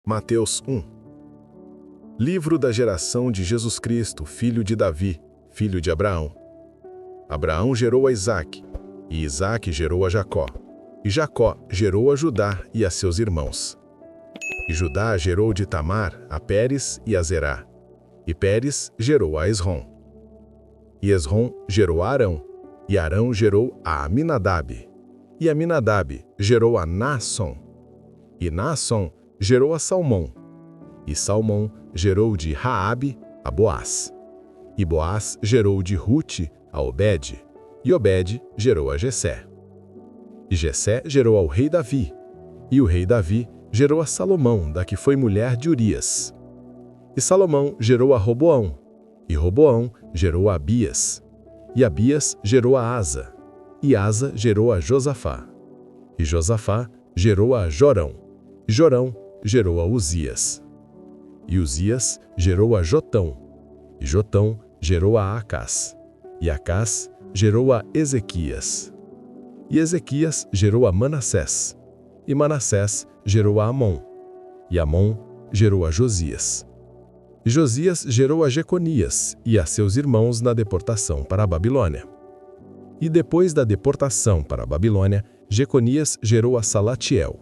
Mateus 1. Livro da geração de Jesus Cristo, filho de Davi, filho de Abraão. Abraão gerou a Isaque, e Isaque gerou a Jacó. E Jacó gerou a Judá e a seus irmãos. E Judá gerou de Tamar a Pérez e a Zerá. E Pérez gerou a Esrom. E Esrom gerou a Arão. E Arão gerou a Aminadab. E Aminadab gerou a Naasson. E Naasson gerou a Salmão. E Salmão gerou de Raabe a Boaz. E Boaz gerou de Rute a Obed. E Obed gerou a Jessé. E Jessé gerou ao rei Davi. E o rei Davi gerou a Salomão, da que foi mulher de Urias. E Salomão gerou a Roboão. E Roboão gerou a Abias. E Abias gerou a Asa. E Asa gerou a Josafá. E Josafá gerou a Jorão. E Jorão gerou a Uzias. E Uzias gerou a Jotão. E Jotão gerou a Acás. E Acás gerou a Ezequias. E Ezequias gerou a Manassés. E Manassés gerou a Amon. E Amon gerou a Josias. E Josias gerou a Jeconias e a seus irmãos na deportação para a Babilônia. E depois da deportação para a Babilônia, Jeconias gerou a Salatiel.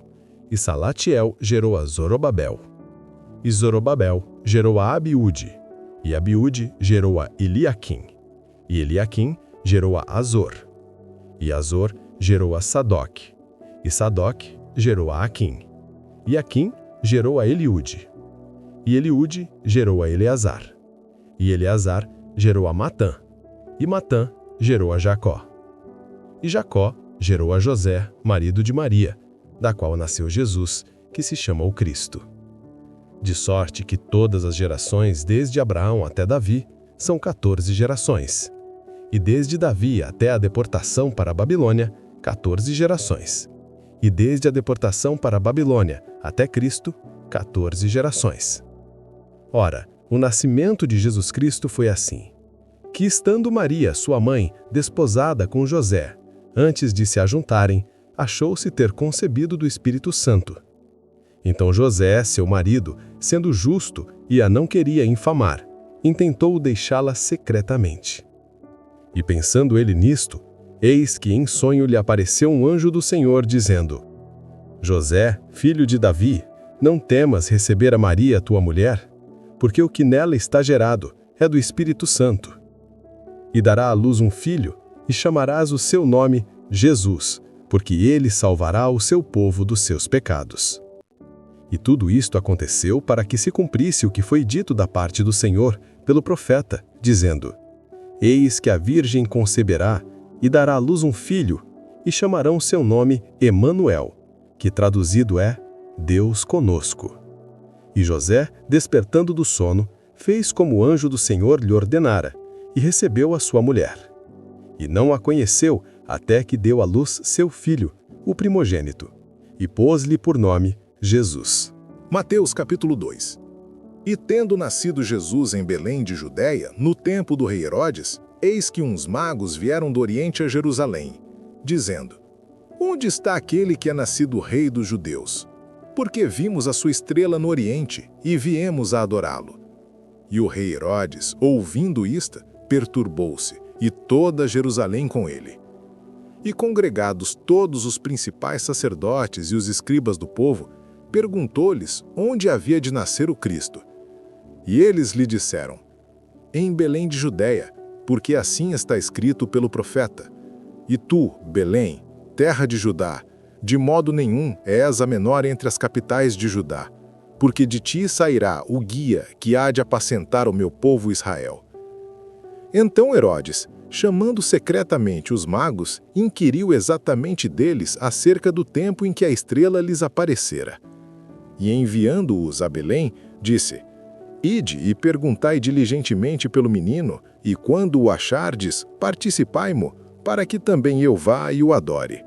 E Salatiel gerou a Zorobabel. E Zorobabel gerou a Abiúde. E Abiúde gerou a Eliaquim. E Eliaquim gerou a Azor. E Azor gerou a Sadoc. E Sadoc gerou a Aquim. E Aquim gerou a Eliúde. E Eliúde gerou a Eleazar. E Eleazar gerou a Matã. E Matã gerou a Jacó. E Jacó gerou a José, marido de Maria, da qual nasceu Jesus, que se chama o Cristo. De sorte que todas as gerações, desde Abraão até Davi, são 14 gerações. E desde Davi até a deportação para a Babilônia, 14 gerações. E desde a deportação para a Babilônia até Cristo, 14 gerações. Ora, o nascimento de Jesus Cristo foi assim: que estando Maria, sua mãe, desposada com José, antes de se ajuntarem, achou-se ter concebido do Espírito Santo. Então José, seu marido, sendo justo e a não queria infamar, intentou deixá-la secretamente. E pensando ele nisto, eis que em sonho lhe apareceu um anjo do Senhor, dizendo: José, filho de Davi, não temas receber a Maria, tua mulher, porque o que nela está gerado é do Espírito Santo. E dará à luz um filho, e chamarás o seu nome Jesus, porque ele salvará o seu povo dos seus pecados. E tudo isto aconteceu para que se cumprisse o que foi dito da parte do Senhor pelo profeta, dizendo: Eis que a virgem conceberá e dará à luz um filho, e chamarão seu nome Emanuel, que traduzido é Deus conosco. E José, despertando do sono, fez como o anjo do Senhor lhe ordenara, e recebeu a sua mulher. E não a conheceu até que deu à luz seu filho, o primogênito, e pôs-lhe por nome Jesus. Mateus capítulo 2. E tendo nascido Jesus em Belém de Judeia, no tempo do rei Herodes, eis que uns magos vieram do Oriente a Jerusalém, dizendo: Onde está aquele que é nascido rei dos judeus? Porque vimos a sua estrela no Oriente e viemos a adorá-lo. E o rei Herodes, ouvindo isto, perturbou-se, e toda Jerusalém com ele. E congregados todos os principais sacerdotes e os escribas do povo, perguntou-lhes onde havia de nascer o Cristo. E eles lhe disseram: Em Belém de Judeia, porque assim está escrito pelo profeta: E tu, Belém, terra de Judá, de modo nenhum és a menor entre as capitais de Judá, porque de ti sairá o guia que há de apacentar o meu povo Israel. Então Herodes, chamando secretamente os magos, inquiriu exatamente deles acerca do tempo em que a estrela lhes aparecera. E enviando-os a Belém, disse: Ide e perguntai diligentemente pelo menino, e quando o achardes, participai-mo, para que também eu vá e o adore.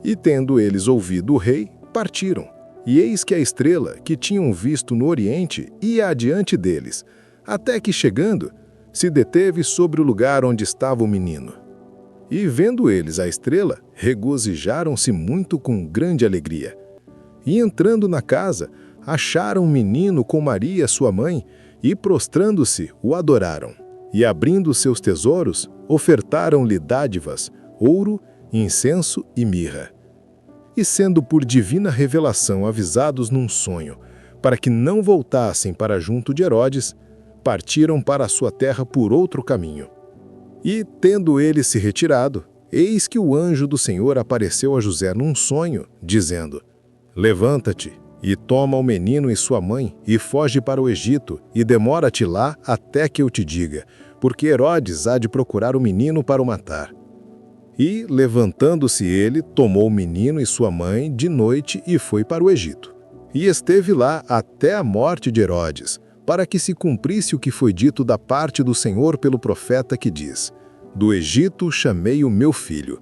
E tendo eles ouvido o rei, partiram. E eis que a estrela, que tinham visto no Oriente, ia adiante deles, até que, chegando, se deteve sobre o lugar onde estava o menino. E vendo eles a estrela, regozijaram-se muito com grande alegria. E entrando na casa, acharam um menino com Maria, sua mãe, e, prostrando-se, o adoraram. E, abrindo seus tesouros, ofertaram-lhe dádivas, ouro, incenso e mirra. E, sendo por divina revelação avisados num sonho, para que não voltassem para junto de Herodes, partiram para a sua terra por outro caminho. E, tendo ele se retirado, eis que o anjo do Senhor apareceu a José num sonho, dizendo: Levanta-te, e toma o menino e sua mãe, e foge para o Egito, e demora-te lá até que eu te diga, porque Herodes há de procurar o menino para o matar. E, levantando-se ele, tomou o menino e sua mãe de noite e foi para o Egito. E esteve lá até a morte de Herodes, para que se cumprisse o que foi dito da parte do Senhor pelo profeta que diz: Do Egito chamei o meu filho.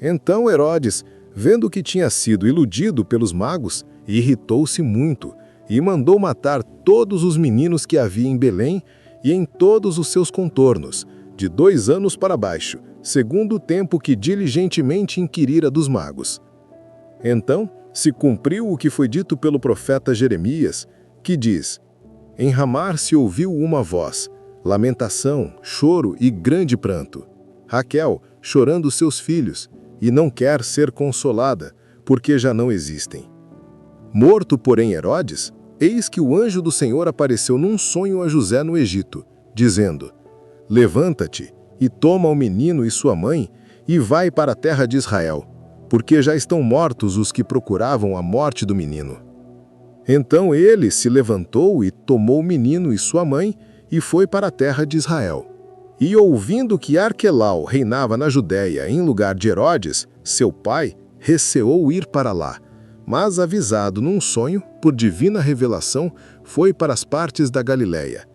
Então Herodes, vendo que tinha sido iludido pelos magos, irritou-se muito e mandou matar todos os meninos que havia em Belém e em todos os seus contornos, de 2 anos para baixo, segundo o tempo que diligentemente inquirira dos magos. Então se cumpriu o que foi dito pelo profeta Jeremias, que diz: Em Ramá se ouviu uma voz, lamentação, choro e grande pranto. Raquel chorando seus filhos, e não quer ser consolada, porque já não existem. Morto, porém, Herodes, eis que o anjo do Senhor apareceu num sonho a José no Egito, dizendo: Levanta-te e toma o menino e sua mãe, e vai para a terra de Israel, porque já estão mortos os que procuravam a morte do menino. Então ele se levantou e tomou o menino e sua mãe, e foi para a terra de Israel. E ouvindo que Arquelau reinava na Judéia em lugar de Herodes, seu pai, receou ir para lá, mas avisado num sonho, por divina revelação, foi para as partes da Galiléia.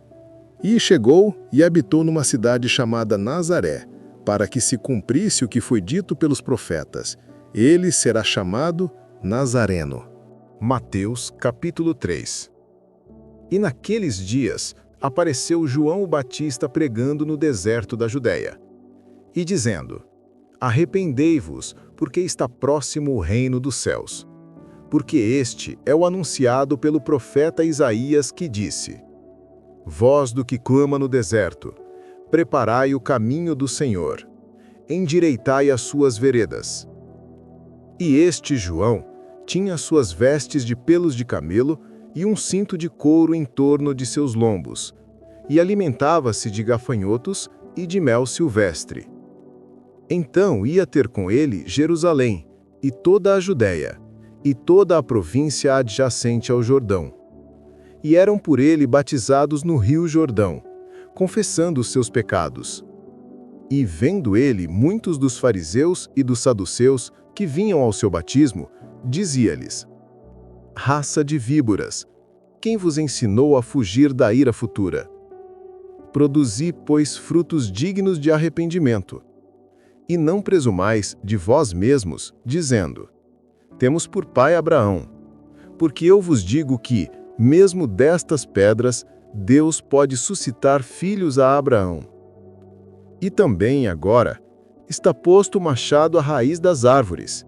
E chegou e habitou numa cidade chamada Nazaré, para que se cumprisse o que foi dito pelos profetas: ele será chamado Nazareno. Mateus, capítulo 3. E naqueles dias apareceu João o Batista pregando no deserto da Judéia, e dizendo: Arrependei-vos, porque está próximo o reino dos céus. Porque este é o anunciado pelo profeta Isaías, que disse: Voz do que clama no deserto, preparai o caminho do Senhor, endireitai as suas veredas. E este João tinha suas vestes de pelos de camelo e um cinto de couro em torno de seus lombos, e alimentava-se de gafanhotos e de mel silvestre. Então ia ter com ele Jerusalém, e toda a Judéia, e toda a província adjacente ao Jordão. E eram por ele batizados no rio Jordão, confessando os seus pecados. E vendo ele muitos dos fariseus e dos saduceus que vinham ao seu batismo, dizia-lhes: Raça de víboras, quem vos ensinou a fugir da ira futura? Produzi, pois, frutos dignos de arrependimento. E não presumais de vós mesmos, dizendo: Temos por pai Abraão. Porque eu vos digo que, mesmo destas pedras, Deus pode suscitar filhos a Abraão. E também, agora, está posto o machado à raiz das árvores.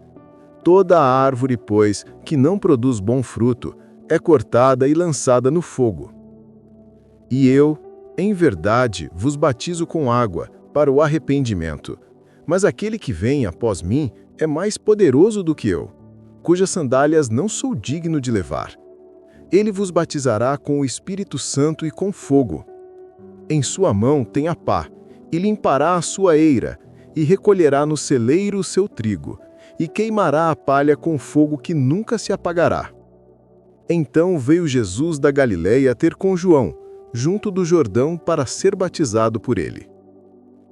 Toda a árvore, pois, que não produz bom fruto, é cortada e lançada no fogo. E eu, em verdade, vos batizo com água, para o arrependimento. Mas aquele que vem após mim é mais poderoso do que eu, cujas sandálias não sou digno de levar. Ele vos batizará com o Espírito Santo e com fogo. Em sua mão tem a pá, e limpará a sua eira, e recolherá no celeiro o seu trigo, e queimará a palha com fogo que nunca se apagará. Então veio Jesus da Galiléia ter com João, junto do Jordão, para ser batizado por ele.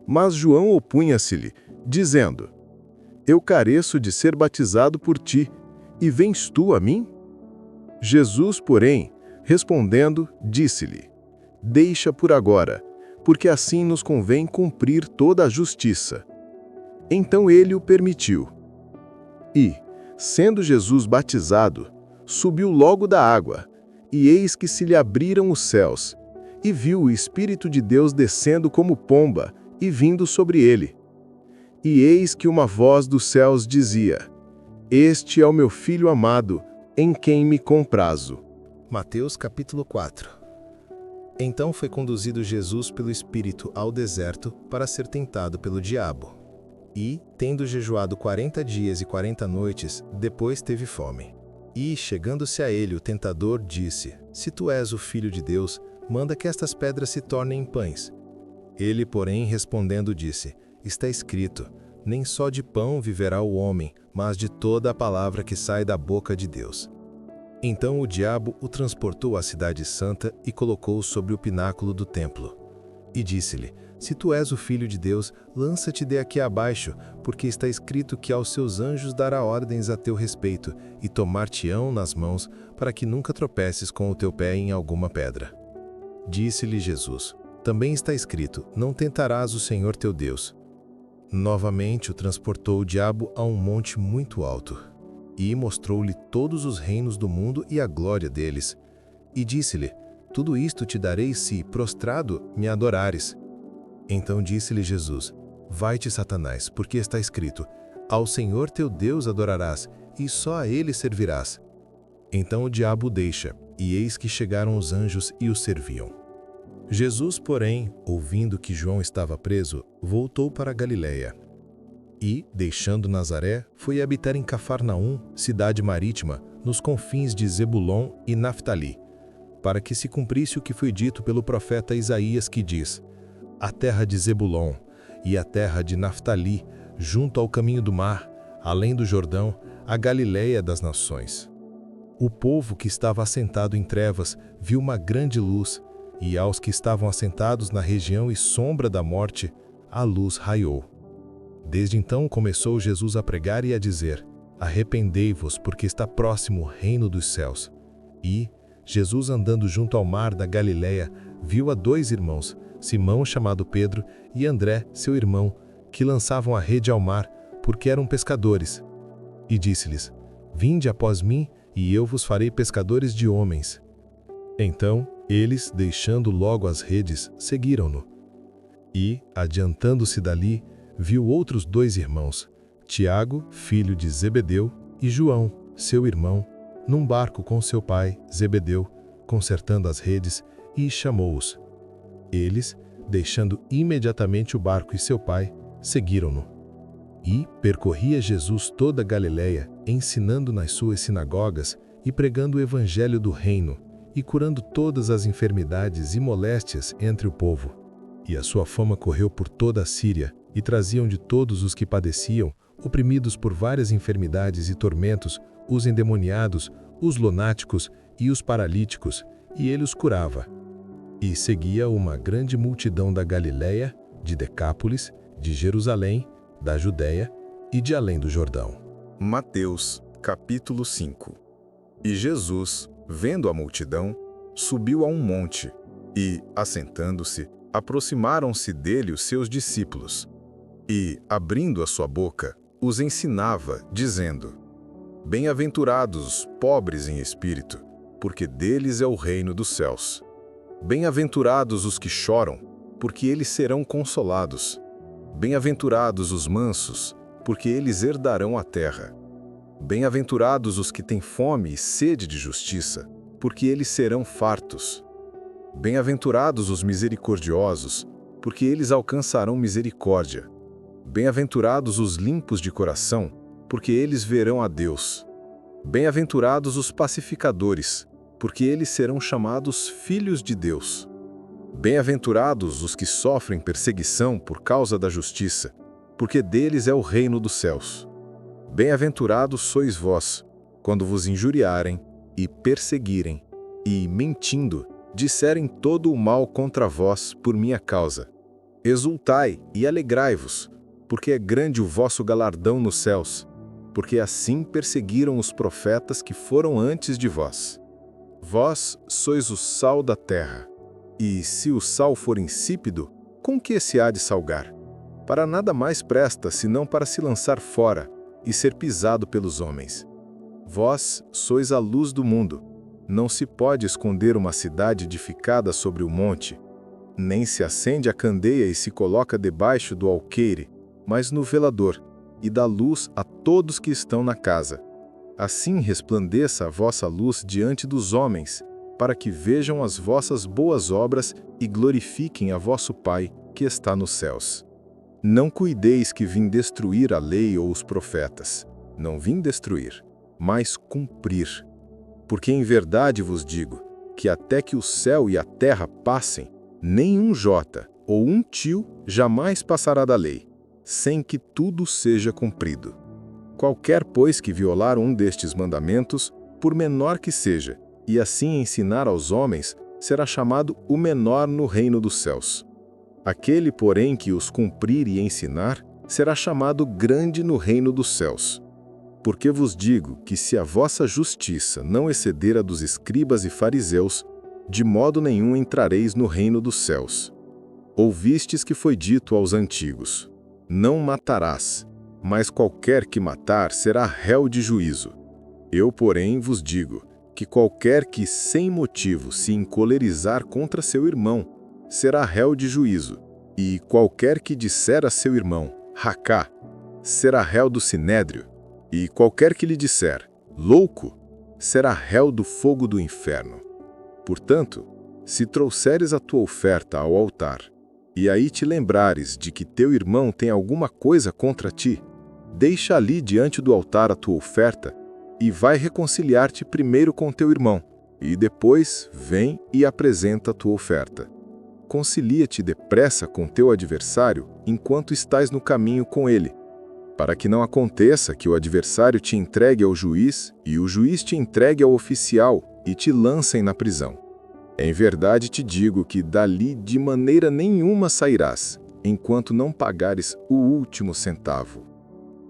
Mas João opunha-se-lhe, dizendo: Eu careço de ser batizado por ti, e vens tu a mim? Jesus, porém, respondendo, disse-lhe: Deixa por agora, porque assim nos convém cumprir toda a justiça. Então ele o permitiu. E, sendo Jesus batizado, subiu logo da água, e eis que se lhe abriram os céus, e viu o Espírito de Deus descendo como pomba e vindo sobre ele. E eis que uma voz dos céus dizia: Este é o meu Filho amado, em quem me comprazo. Mateus capítulo 4. Então foi conduzido Jesus pelo Espírito ao deserto para ser tentado pelo diabo. E, tendo jejuado 40 dias e 40 noites, depois teve fome. E, chegando-se a ele, o tentador disse: Se tu és o Filho de Deus, manda que estas pedras se tornem em pães. Ele, porém, respondendo, disse: Está escrito: Nem só de pão viverá o homem, mas de toda a palavra que sai da boca de Deus. Então o diabo o transportou à cidade santa e colocou-o sobre o pináculo do templo. E disse-lhe: Se tu és o Filho de Deus, lança-te de aqui abaixo, porque está escrito que aos seus anjos dará ordens a teu respeito, e tomar-te-ão nas mãos, para que nunca tropeces com o teu pé em alguma pedra. Disse-lhe Jesus: Também está escrito: Não tentarás o Senhor teu Deus. Novamente o transportou o diabo a um monte muito alto, e mostrou-lhe todos os reinos do mundo e a glória deles. E disse-lhe: Tudo isto te darei se, prostrado, me adorares. Então disse-lhe Jesus: Vai-te, Satanás, porque está escrito: Ao Senhor teu Deus adorarás, e só a ele servirás. Então o diabo o deixa, e eis que chegaram os anjos e o serviam. Jesus, porém, ouvindo que João estava preso, voltou para a Galiléia. E, deixando Nazaré, foi habitar em Cafarnaum, cidade marítima, nos confins de Zebulon e Naftali, para que se cumprisse o que foi dito pelo profeta Isaías, que diz: A terra de Zebulon e a terra de Naftali, junto ao caminho do mar, além do Jordão, a Galiléia das nações. O povo que estava assentado em trevas viu uma grande luz, e aos que estavam assentados na região e sombra da morte, a luz raiou. Desde então começou Jesus a pregar e a dizer: Arrependei-vos, porque está próximo o reino dos céus. E, Jesus andando junto ao mar da Galiléia, viu a dois irmãos, Simão chamado Pedro e André, seu irmão, que lançavam a rede ao mar, porque eram pescadores. E disse-lhes: Vinde após mim, e eu vos farei pescadores de homens. Então, eles, deixando logo as redes, seguiram-no. E, adiantando-se dali, viu outros dois irmãos, Tiago, filho de Zebedeu, e João, seu irmão, num barco com seu pai, Zebedeu, consertando as redes, e chamou-os. Eles, deixando imediatamente o barco e seu pai, seguiram-no. E percorria Jesus toda a Galiléia, ensinando nas suas sinagogas e pregando o evangelho do reino, e curando todas as enfermidades e moléstias entre o povo. E a sua fama correu por toda a Síria, e traziam de todos os que padeciam, oprimidos por várias enfermidades e tormentos, os endemoniados, os lunáticos e os paralíticos, e ele os curava. E seguia uma grande multidão da Galiléia, de Decápolis, de Jerusalém, da Judéia e de além do Jordão. Mateus, capítulo 5. E Jesus, vendo a multidão, subiu a um monte, e, assentando-se, aproximaram-se dele os seus discípulos. E, abrindo a sua boca, os ensinava, dizendo: Bem-aventurados os pobres em espírito, porque deles é o reino dos céus. Bem-aventurados os que choram, porque eles serão consolados. Bem-aventurados os mansos, porque eles herdarão a terra. Bem-aventurados os que têm fome e sede de justiça, porque eles serão fartos. Bem-aventurados os misericordiosos, porque eles alcançarão misericórdia. Bem-aventurados os limpos de coração, porque eles verão a Deus. Bem-aventurados os pacificadores, porque eles serão chamados filhos de Deus. Bem-aventurados os que sofrem perseguição por causa da justiça, porque deles é o reino dos céus. Bem-aventurados sois vós, quando vos injuriarem e perseguirem, e, mentindo, disserem todo o mal contra vós por minha causa. Exultai e alegrai-vos, porque é grande o vosso galardão nos céus, porque assim perseguiram os profetas que foram antes de vós. Vós sois o sal da terra. E se o sal for insípido, com que se há de salgar? Para nada mais presta, senão para se lançar fora e ser pisado pelos homens. Vós sois a luz do mundo. Não se pode esconder uma cidade edificada sobre o monte, nem se acende a candeia e se coloca debaixo do alqueire, mas no velador, e dá luz a todos que estão na casa. Assim resplandeça a vossa luz diante dos homens, para que vejam as vossas boas obras e glorifiquem a vosso Pai que está nos céus. Não cuideis que vim destruir a lei ou os profetas. Não vim destruir, mas cumprir. Porque em verdade vos digo, que até que o céu e a terra passem, nem um jota ou um tio jamais passará da lei, sem que tudo seja cumprido. Qualquer, pois, que violar um destes mandamentos, por menor que seja, e assim ensinar aos homens, será chamado o menor no reino dos céus. Aquele, porém, que os cumprir e ensinar, será chamado grande no reino dos céus. Porque vos digo que se a vossa justiça não exceder a dos escribas e fariseus, de modo nenhum entrareis no reino dos céus. Ouvistes que foi dito aos antigos: não matarás, mas qualquer que matar será réu de juízo. Eu, porém, vos digo que qualquer que sem motivo se encolerizar contra seu irmão, será réu de juízo, e qualquer que disser a seu irmão, racá, será réu do sinédrio, e qualquer que lhe disser, louco, será réu do fogo do inferno. Portanto, se trouxeres a tua oferta ao altar, e aí te lembrares de que teu irmão tem alguma coisa contra ti, deixa ali diante do altar a tua oferta, e vai reconciliar-te primeiro com teu irmão, e depois vem e apresenta a tua oferta. Concilia-te depressa com teu adversário enquanto estás no caminho com ele, para que não aconteça que o adversário te entregue ao juiz e o juiz te entregue ao oficial e te lancem na prisão. Em verdade te digo que dali de maneira nenhuma sairás, enquanto não pagares o último centavo.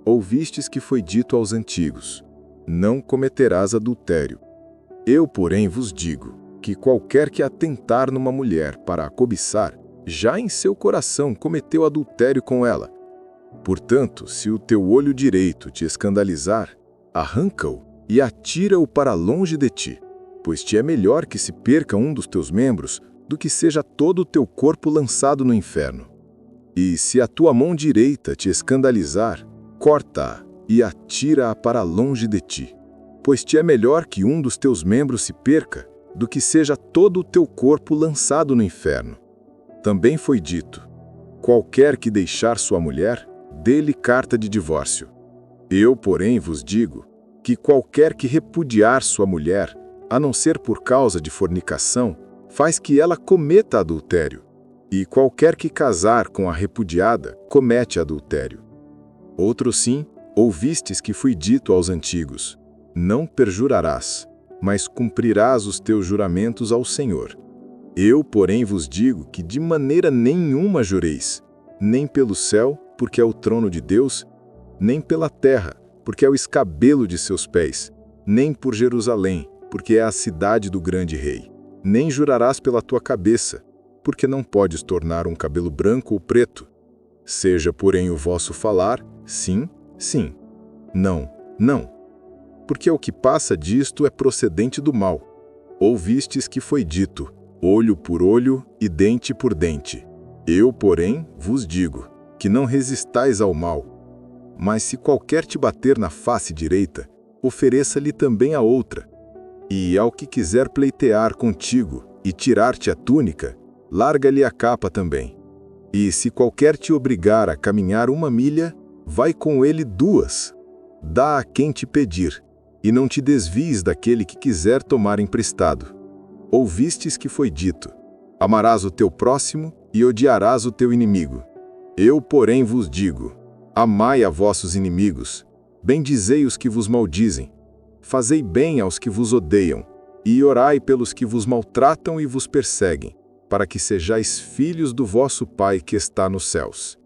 Ouvistes que foi dito aos antigos: não cometerás adultério. Eu, porém, vos digo que qualquer que atentar numa mulher para a cobiçar, já em seu coração cometeu adultério com ela. Portanto, se o teu olho direito te escandalizar, arranca-o e atira-o para longe de ti, pois te é melhor que se perca um dos teus membros do que seja todo o teu corpo lançado no inferno. E se a tua mão direita te escandalizar, corta-a e atira-a para longe de ti, pois te é melhor que um dos teus membros se perca do que seja todo o teu corpo lançado no inferno. Também foi dito: qualquer que deixar sua mulher, dê-lhe carta de divórcio. Eu, porém, vos digo que qualquer que repudiar sua mulher, a não ser por causa de fornicação, faz que ela cometa adultério. E qualquer que casar com a repudiada, comete adultério. Outro sim, ouvistes que foi dito aos antigos: não perjurarás, mas cumprirás os teus juramentos ao Senhor. Eu, porém, vos digo que de maneira nenhuma jureis, nem pelo céu, porque é o trono de Deus, nem pela terra, porque é o escabelo de seus pés, nem por Jerusalém, porque é a cidade do grande rei. Nem jurarás pela tua cabeça, porque não podes tornar um cabelo branco ou preto. Seja, porém, o vosso falar, sim, sim, não, não. Porque o que passa disto é procedente do mal. Ouvistes que foi dito: olho por olho e dente por dente. Eu, porém, vos digo que não resistais ao mal. Mas se qualquer te bater na face direita, ofereça-lhe também a outra. E ao que quiser pleitear contigo e tirar-te a túnica, larga-lhe a capa também. E se qualquer te obrigar a caminhar 1 milha, vai com ele 2. Dá a quem te pedir, e não te desvies daquele que quiser tomar emprestado. Ouvistes que foi dito: amarás o teu próximo e odiarás o teu inimigo. Eu, porém, vos digo: amai a vossos inimigos, bendizei os que vos maldizem, fazei bem aos que vos odeiam, e orai pelos que vos maltratam e vos perseguem, para que sejais filhos do vosso Pai que está nos céus.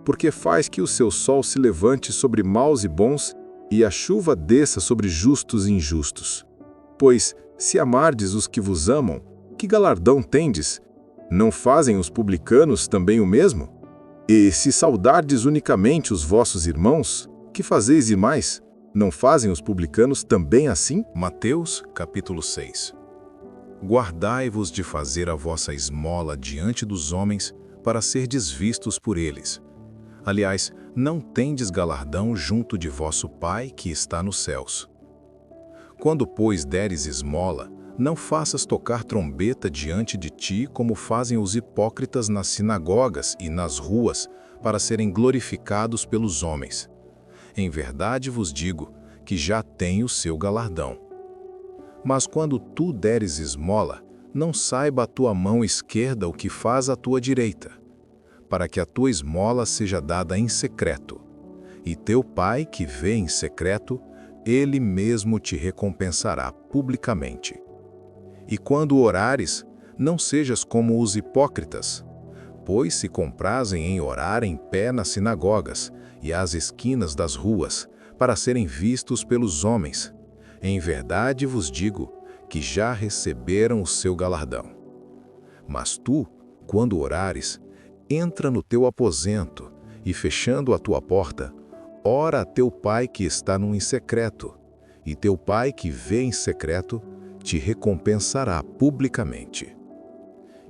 Porque faz que o seu sol se levante sobre maus e bons, e a chuva desça sobre justos e injustos. Pois, se amardes os que vos amam, que galardão tendes? Não fazem os publicanos também o mesmo? E se saudardes unicamente os vossos irmãos, que fazeis e mais? Não fazem os publicanos também assim? Mateus, capítulo 6. Guardai-vos de fazer a vossa esmola diante dos homens, para serdes vistos por eles. Aliás, não tendes galardão junto de vosso Pai que está nos céus. Quando, pois, deres esmola, Não faças tocar trombeta diante de ti como fazem os hipócritas nas sinagogas e nas ruas, para serem glorificados pelos homens. Em verdade vos digo que já têm o seu galardão. Mas quando tu deres esmola, não saiba a tua mão esquerda o que faz a tua direita, para que a tua esmola seja dada em secreto. E teu Pai, que vê em secreto, ele mesmo te recompensará publicamente. E quando orares, não sejas como os hipócritas, pois se comprazem em orar em pé nas sinagogas e às esquinas das ruas, para serem vistos pelos homens. Em verdade vos digo que já receberam o seu galardão. Mas tu, quando orares, entra no teu aposento e, fechando a tua porta, ora a teu Pai que está em secreto, e teu Pai que vê em secreto te recompensará publicamente.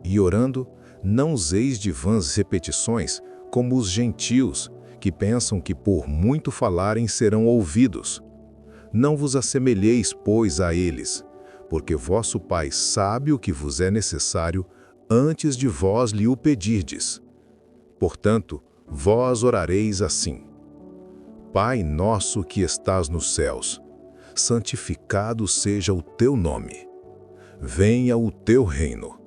E orando, não useis de vãs repetições, como os gentios, que pensam que por muito falarem serão ouvidos. Não vos assemelheis, pois, a eles, porque vosso Pai sabe o que vos é necessário antes de vós lhe o pedirdes. Portanto, vós orareis assim: Pai nosso que estás nos céus, santificado seja o teu nome. Venha o teu reino.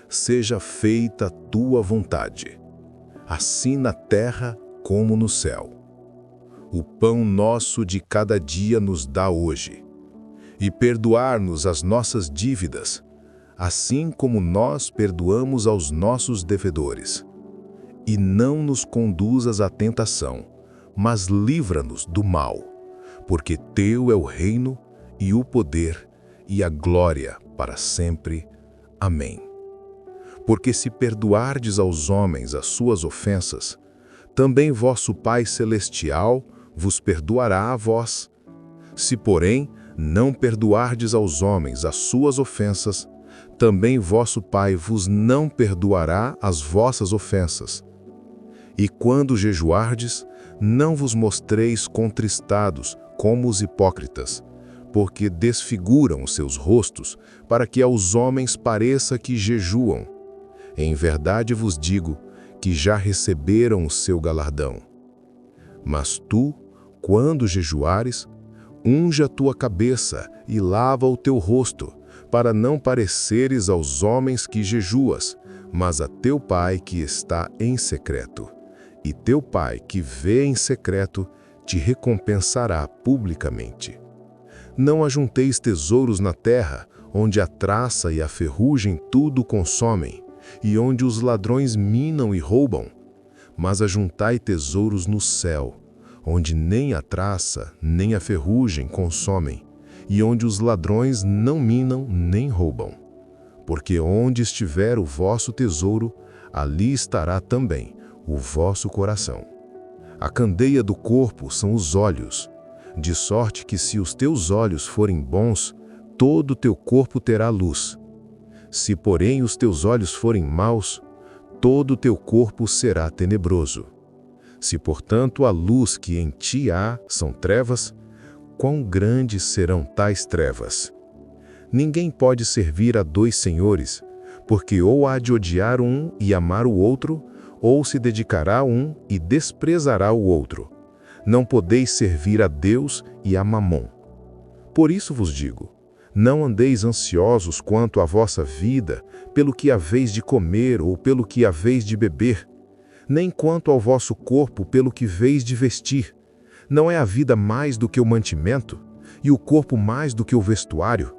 Seja feita a tua vontade, assim na terra como no céu. O pão nosso de cada dia nos dá hoje. E perdoar-nos as nossas dívidas, assim como nós perdoamos aos nossos devedores. E não nos conduzas à tentação, mas livra-nos do mal, porque teu é o reino, e o poder, e a glória para sempre. Amém. Porque se perdoardes aos homens as suas ofensas, também vosso Pai Celestial vos perdoará a vós. Se, porém, não perdoardes aos homens as suas ofensas, também vosso Pai vos não perdoará as vossas ofensas. E quando jejuardes, não vos mostreis contristados como os hipócritas, porque desfiguram os seus rostos, para que aos homens pareça que jejuam. Em verdade vos digo que já receberam o seu galardão. Mas tu, quando jejuares, unge a tua cabeça e lava o teu rosto, para não pareceres aos homens que jejuas, mas a teu Pai que está em secreto. E teu Pai que vê em secreto te recompensará publicamente. Não ajunteis tesouros na terra, onde a traça e a ferrugem tudo consomem, e onde os ladrões minam e roubam, mas ajuntai tesouros no céu, onde nem a traça nem a ferrugem consomem, e onde os ladrões não minam nem roubam. Porque onde estiver o vosso tesouro, ali estará também o vosso coração. A candeia do corpo são os olhos, de sorte que se os teus olhos forem bons, todo o teu corpo terá luz. Se, porém, os teus olhos forem maus, todo o teu corpo será tenebroso. Se, portanto, a luz que em ti há são trevas, quão grandes serão tais trevas? Ninguém pode servir a dois senhores, porque ou há de odiar um e amar o outro, ou se dedicará a um e desprezará o outro. Não podeis servir a Deus e a Mamon. Por isso vos digo, não andeis ansiosos quanto à vossa vida, pelo que haveis de comer ou pelo que haveis de beber, nem quanto ao vosso corpo pelo que haveis de vestir. Não é a vida mais do que o mantimento, e o corpo mais do que o vestuário?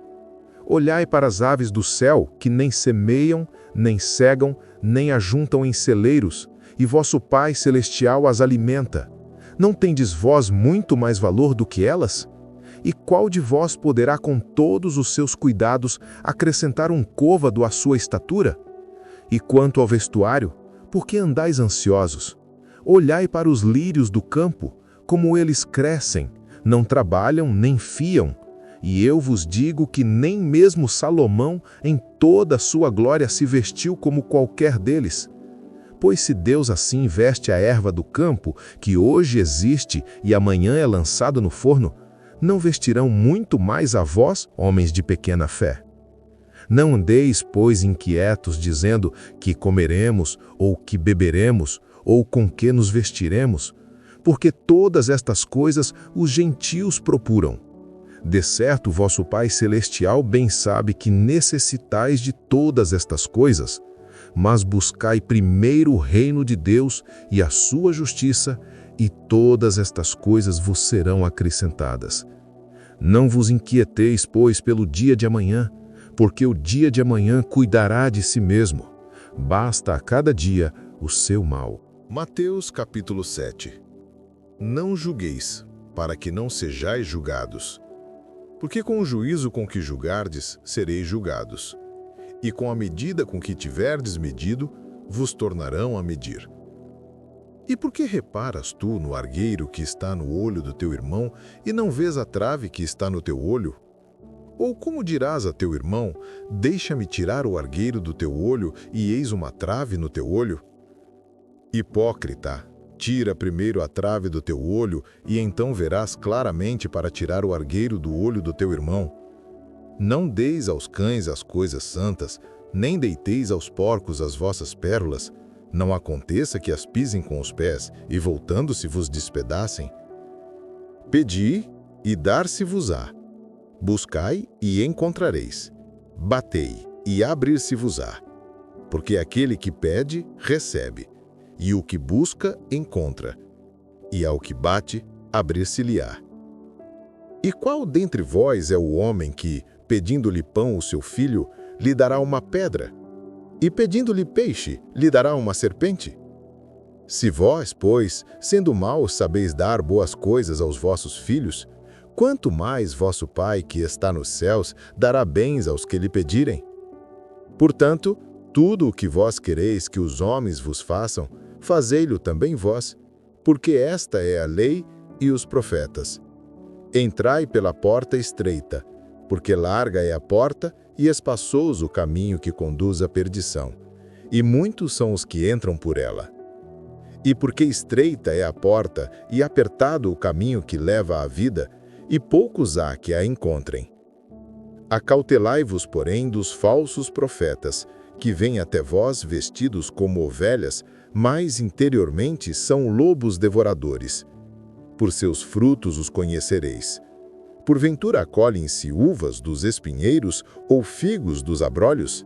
Olhai para as aves do céu, que nem semeiam, nem cegam, nem ajuntam em celeiros, e vosso Pai Celestial as alimenta. Não tendes vós muito mais valor do que elas? E qual de vós poderá, com todos os seus cuidados, acrescentar um côvado à sua estatura? E quanto ao vestuário, por que andais ansiosos? Olhai para os lírios do campo, como eles crescem, não trabalham nem fiam. E eu vos digo que nem mesmo Salomão, em toda a sua glória, se vestiu como qualquer deles. Pois se Deus assim veste a erva do campo, que hoje existe e amanhã é lançada no forno, não vestirão muito mais a vós, homens de pequena fé? Não andeis, pois, inquietos, dizendo que comeremos, ou que beberemos, ou com que nos vestiremos, porque todas estas coisas os gentios procuram. De certo, vosso Pai Celestial bem sabe que necessitais de todas estas coisas, mas buscai primeiro o reino de Deus e a sua justiça, e todas estas coisas vos serão acrescentadas. Não vos inquieteis, pois, pelo dia de amanhã, porque o dia de amanhã cuidará de si mesmo. Basta a cada dia o seu mal. Mateus capítulo 7. Não julgueis, para que não sejais julgados. Porque com o juízo com que julgardes, sereis julgados. E com a medida com que tiverdes medido, vos tornarão a medir. E por que reparas tu no argueiro que está no olho do teu irmão, e não vês a trave que está no teu olho? Ou como dirás a teu irmão, deixa-me tirar o argueiro do teu olho, e eis uma trave no teu olho? Hipócrita, tira primeiro a trave do teu olho, e então verás claramente para tirar o argueiro do olho do teu irmão. Não deis aos cães as coisas santas, nem deiteis aos porcos as vossas pérolas. Não aconteça que as pisem com os pés, e voltando-se vos despedacem. Pedi, e dar-se-vos-á. Buscai, e encontrareis. Batei, e abrir-se-vos-á. Porque aquele que pede, recebe, e o que busca, encontra, e ao que bate, abrir-se-lhe-á. E qual dentre vós é o homem que, pedindo-lhe pão o seu filho, lhe dará uma pedra? E pedindo-lhe peixe, lhe dará uma serpente? Se vós, pois, sendo maus, sabeis dar boas coisas aos vossos filhos, quanto mais vosso Pai, que está nos céus, dará bens aos que lhe pedirem? Portanto, tudo o que vós quereis que os homens vos façam, fazei-lo também vós, porque esta é a lei e os profetas. Entrai pela porta estreita, porque larga é a porta e espaçoso o caminho que conduz à perdição, e muitos são os que entram por ela. E porque estreita é a porta e apertado o caminho que leva à vida, e poucos há que a encontrem. Acautelai-vos, porém, dos falsos profetas, que vêm até vós vestidos como ovelhas, mas interiormente são lobos devoradores. Por seus frutos os conhecereis. Porventura colhem-se uvas dos espinheiros ou figos dos abrolhos?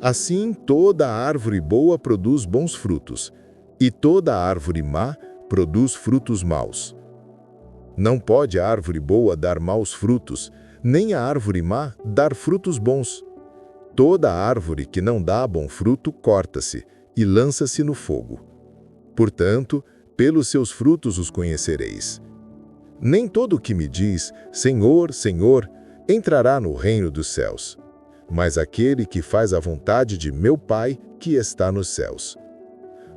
Assim, toda árvore boa produz bons frutos, e toda árvore má produz frutos maus. Não pode a árvore boa dar maus frutos, nem a árvore má dar frutos bons. Toda árvore que não dá bom fruto corta-se e lança-se no fogo. Portanto, pelos seus frutos os conhecereis. Nem todo o que me diz, Senhor, Senhor, entrará no reino dos céus, mas aquele que faz a vontade de meu Pai que está nos céus.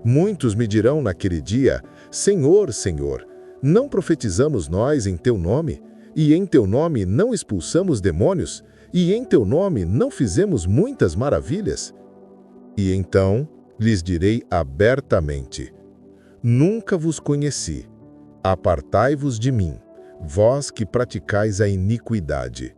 Muitos me dirão naquele dia, Senhor, Senhor, não profetizamos nós em teu nome, e em teu nome não expulsamos demônios, e em teu nome não fizemos muitas maravilhas? E então lhes direi abertamente, nunca vos conheci. Apartai-vos de mim, vós que praticais a iniquidade.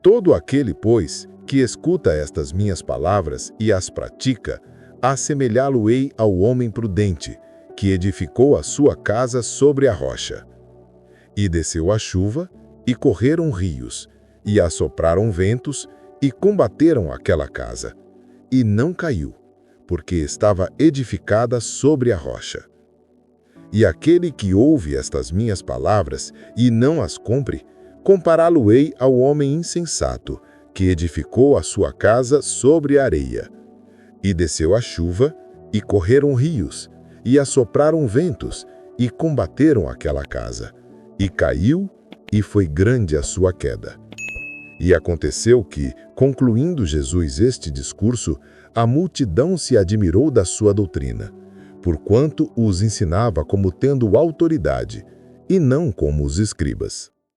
Todo aquele, pois, que escuta estas minhas palavras e as pratica, assemelhá-lo-ei ao homem prudente, que edificou a sua casa sobre a rocha. E desceu a chuva, e correram rios, e assopraram ventos, e combateram aquela casa. E não caiu, porque estava edificada sobre a rocha. E aquele que ouve estas minhas palavras e não as cumpre, compará-lo-ei ao homem insensato, que edificou a sua casa sobre a areia. E desceu a chuva, e correram rios, e assopraram ventos, e combateram aquela casa. E caiu, e foi grande a sua queda. E aconteceu que, concluindo Jesus este discurso, a multidão se admirou da sua doutrina, porquanto os ensinava como tendo autoridade, e não como os escribas.